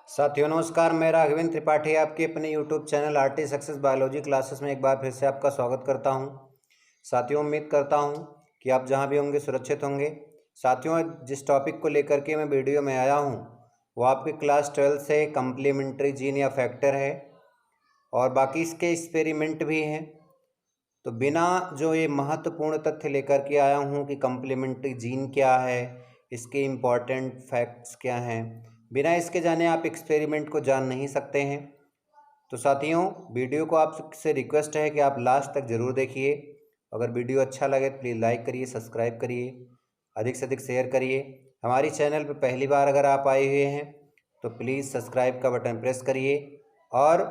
साथियों नमस्कार, मैं राघवेंद्र त्रिपाठी आपके अपने YouTube channel RT success biology classes में एक बार फिर से आपका स्वागत करता हूं। साथियों उम्मीद करता हूं कि आप जहां भी होंगे सुरक्षित होंगे। साथियों जिस टॉपिक को लेकर के मैं वीडियो में आया हूं वो आपके क्लास 12 से कम्प्लीमेंट्री जीन या फैक्टर है और बाकी इसके एक्सपेरिमेंट भी हैं। तो बिना जो ये महत्वपूर्ण तथ्य लेकर के आया हूँ कि कम्प्लीमेंट्री जीन क्या है, इसके इम्पॉर्टेंट फैक्ट्स क्या हैं, बिना इसके जाने आप एक्सपेरिमेंट को जान नहीं सकते हैं। तो साथियों वीडियो को आपसे रिक्वेस्ट है कि आप लास्ट तक ज़रूर देखिए। अगर वीडियो अच्छा लगे तो प्लीज़ लाइक करिए, सब्सक्राइब करिए, अधिक से अधिक शेयर करिए। हमारी चैनल पर पहली बार अगर आप आए हुए हैं तो प्लीज़ सब्सक्राइब का बटन प्रेस करिए और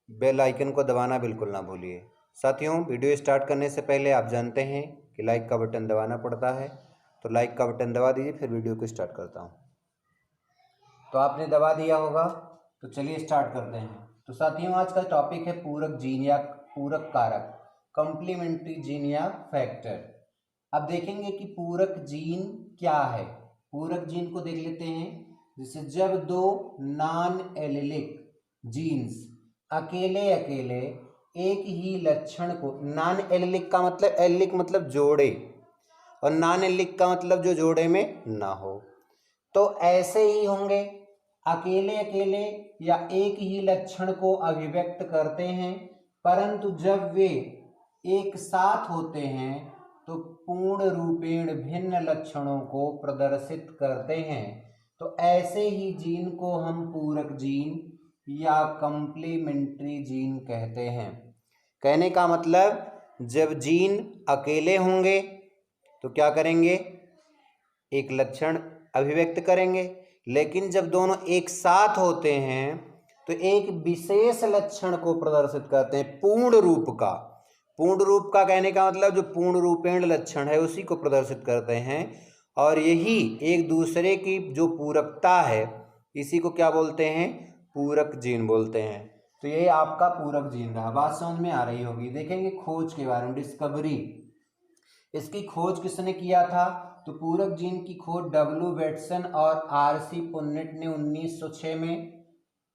बेल आइकन को दबाना बिल्कुल ना भूलिए। साथियों वीडियो स्टार्ट करने से पहले आप जानते हैं कि लाइक का बटन दबाना पड़ता है, तो लाइक का बटन दबा दीजिए, फिर वीडियो को स्टार्ट करता हूँ। तो आपने दबा दिया होगा, तो चलिए स्टार्ट करते हैं। तो साथियों आज का टॉपिक है पूरक जीन या पूरक कारक, कॉम्प्लीमेंट्री जीन या फैक्टर। अब देखेंगे कि पूरक जीन क्या है। पूरक जीन को देख लेते हैं। जैसे जब दो नॉन एलिलिक जीन्स अकेले अकेले एक ही लक्षण को, नॉन एलिलिक का मतलब, एलिलिक मतलब जोड़े और नॉन एलिलिक का मतलब जो जोड़े में ना हो, तो ऐसे ही होंगे। अकेले अकेले या एक ही लक्षण को अभिव्यक्त करते हैं, परंतु जब वे एक साथ होते हैं तो पूर्ण रूपेण भिन्न लक्षणों को प्रदर्शित करते हैं। तो ऐसे ही जीन को हम पूरक जीन या कंप्लीमेंट्री जीन कहते हैं। कहने का मतलब जब जीन अकेले होंगे तो क्या करेंगे, एक लक्षण अभिव्यक्त करेंगे, लेकिन जब दोनों एक साथ होते हैं तो एक विशेष लक्षण को प्रदर्शित करते हैं, पूर्ण रूप का। पूर्ण रूप का कहने का मतलब जो पूर्ण रूपेण लक्षण है उसी को प्रदर्शित करते हैं, और यही एक दूसरे की जो पूरकता है इसी को क्या बोलते हैं, पूरक जीन बोलते हैं। तो ये आपका पूरक जीन रहा। बात समझ में आ रही होगी। देखेंगे खोज के बारे में, डिस्कवरी। इसकी खोज किसने किया था? तो पूरक जीन की खोज डब्ल्यू वेटसन और आर.सी. पुन्नेट ने 1906 में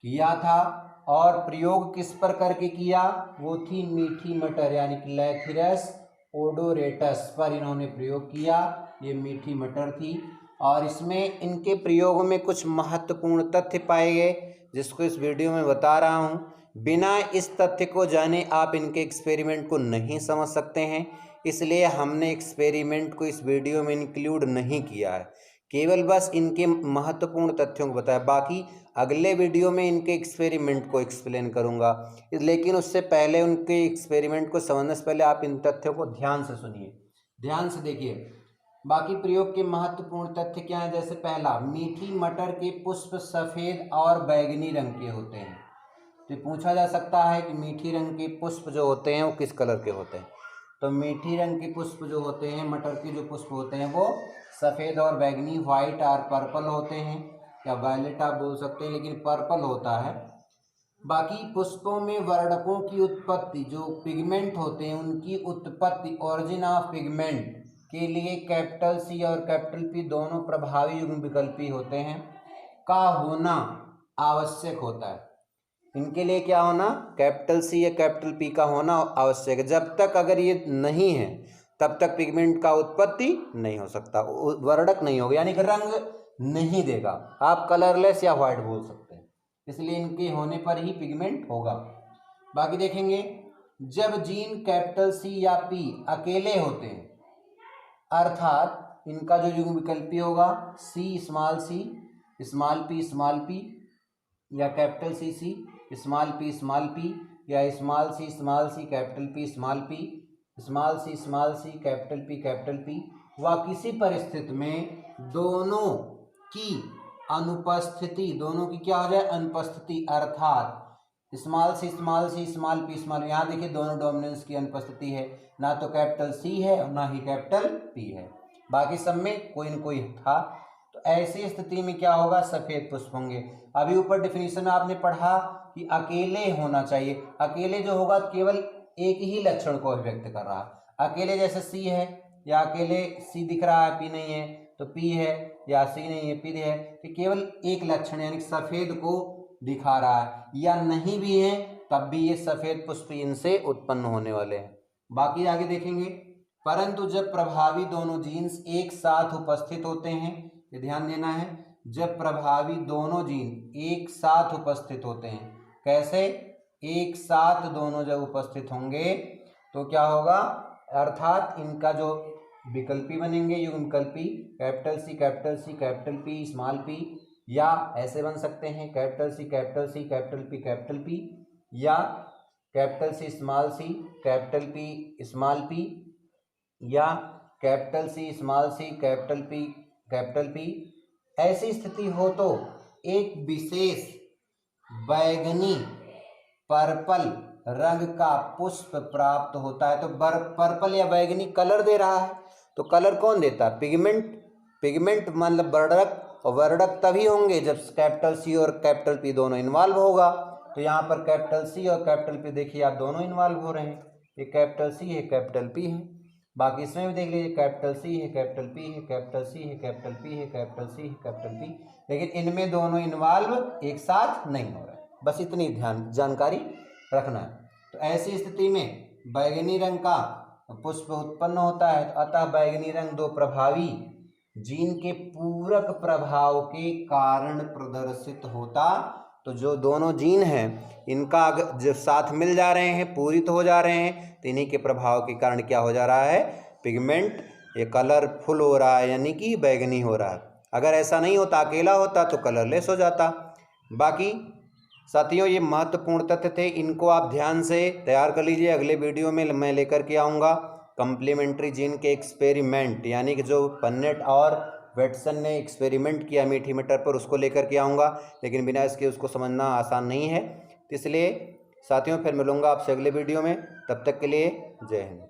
किया था। और प्रयोग किस पर करके किया? वो थी मीठी मटर यानी कि लैथिरस ओडोरेटस पर इन्होंने प्रयोग किया। ये मीठी मटर थी और इसमें इनके प्रयोग में कुछ महत्वपूर्ण तथ्य पाए गए जिसको इस वीडियो में बता रहा हूँ। बिना इस तथ्य को जाने आप इनके एक्सपेरिमेंट को नहीं समझ सकते हैं, इसलिए हमने एक्सपेरिमेंट को इस वीडियो में इंक्लूड नहीं किया है, केवल बस इनके महत्वपूर्ण तथ्यों को बताया। बाकी अगले वीडियो में इनके एक्सपेरिमेंट को एक्सप्लेन करूंगा, लेकिन उससे पहले उनके एक्सपेरिमेंट को समझने से पहले आप इन तथ्यों को ध्यान से सुनिए, ध्यान से देखिए। बाकी प्रयोग के महत्वपूर्ण तथ्य क्या है? जैसे पहला, मीठी मटर के पुष्प सफ़ेद और बैगनी रंग के होते हैं। तो पूछा जा सकता है कि मीठी रंग के पुष्प जो होते हैं वो किस कलर के होते हैं? तो मीठी रंग के पुष्प जो होते हैं, मटर के जो पुष्प होते हैं वो सफ़ेद और बैगनी, वाइट और पर्पल होते हैं, या वायलेट आप बोल सकते हैं, लेकिन पर्पल होता है। बाकी पुष्पों में वर्णकों की उत्पत्ति, जो पिगमेंट होते हैं उनकी उत्पत्ति, ऑरिजिन ऑफ पिगमेंट के लिए कैपिटल सी और कैपिटल पी दोनों प्रभावी युग्म विकल्पी होते हैं का होना आवश्यक होता है। इनके लिए क्या होना? कैपिटल सी या कैपिटल पी का होना आवश्यक है। जब तक अगर ये नहीं है तब तक पिगमेंट का उत्पत्ति नहीं हो सकता, वर्णक नहीं होगा, यानी कि रंग नहीं देगा। आप कलरलेस या व्हाइट बोल सकते हैं, इसलिए इनके होने पर ही पिगमेंट होगा। बाकी देखेंगे, जब जीन कैपिटल सी या पी अकेले होते हैं, अर्थात इनका जो युग्म विकल्पी होगा सी स्मॉल स्मॉल पी, या कैपिटल सी स्मॉल पी, या small C capital P small C capital P, व किसी परिस्थिति में दोनों की अनुपस्थिति, दोनों की क्या हो जाए? अनुपस्थिति, अर्थात स्मॉल सी स्मॉल, यहाँ देखिए दोनों डोमिनेंस की अनुपस्थिति है, ना तो कैपिटल सी है और ना ही कैपिटल पी है, बाकी सब में कोई न कोई था। तो ऐसी स्थिति में क्या होगा? सफ़ेद पुष्प होंगे। अभी ऊपर डिफिनीशन में आपने पढ़ा कि अकेले होना चाहिए। अकेले जो होगा केवल एक ही लक्षण को अभिव्यक्त कर रहा है। अकेले जैसे सी है, या अकेले सी दिख रहा है, पी नहीं है, तो पी है, या सी नहीं है, पी है, तो केवल एक लक्षण यानी सफेद को दिखा रहा है, या नहीं भी है तब भी ये सफेद पुष्प इनसे उत्पन्न होने वाले हैं। बाकी आगे देखेंगे। परंतु जब प्रभावी दोनों जीन्स एक साथ उपस्थित होते हैं, ये ध्यान देना है, जब प्रभावी दोनों जीन एक साथ उपस्थित होते हैं, कैसे? एक साथ दोनों जब उपस्थित होंगे तो क्या होगा, अर्थात इनका जो विकल्पी बनेंगे, युग्मकल्पी, capital C capital C capital P small P, या ऐसे बन सकते हैं capital C capital C capital P, या capital C small C capital P small P, या capital C small C capital P. ऐसी स्थिति हो तो एक विशेष बैगनी पर्पल रंग का पुष्प प्राप्त होता है। तो पर्पल या बैगनी कलर दे रहा है, तो कलर कौन देता है? पिगमेंट मतलब वर्णक, और वर्णक तभी होंगे जब कैपिटल सी और कैपिटल पी दोनों इन्वॉल्व होगा। तो यहाँ पर कैपिटल सी और कैपिटल पी देखिए आप दोनों इन्वॉल्व हो रहे हैं, ये कैपिटल सी है कैपिटल पी है। बाकी इसमें भी देख लीजिए कैपिटल सी है कैपिटल पी है कैपिटल सी है कैपिटल पी है कैपिटल सी है कैपिटल पी, लेकिन इनमें दोनों इन्वॉल्व एक साथ नहीं हो रहे। बस इतनी जानकारी रखना है। तो ऐसी स्थिति में बैगनी रंग का पुष्प उत्पन्न होता है। तो अतः बैगनी रंग दो प्रभावी जीन के पूरक प्रभाव के कारण प्रदर्शित होता। तो जो दोनों जीन हैं इनका जब साथ मिल जा रहे हैं, पूरित हो जा रहे हैं, तो इन्हीं के प्रभाव के कारण क्या हो जा रहा है, पिगमेंट ये कलरफुल हो रहा है, यानी कि बैगनी हो रहा है। अगर ऐसा नहीं होता, अकेला होता तो कलरलेस हो जाता। बाकी साथियों ये महत्वपूर्ण तथ्य थे, इनको आप ध्यान से तैयार कर लीजिए। अगले वीडियो में मैं लेकर के आऊँगा कम्प्लीमेंट्री जीन के एक्सपेरिमेंट, यानी कि जो पन्नेट और वेटसन ने एक्सपेरिमेंट किया मीठी मटर पर, उसको लेकर के आऊँगा। लेकिन बिना इसके उसको समझना आसान नहीं है, इसलिए साथियों फिर मिलूँगा आपसे अगले वीडियो में। तब तक के लिए जय हिंद।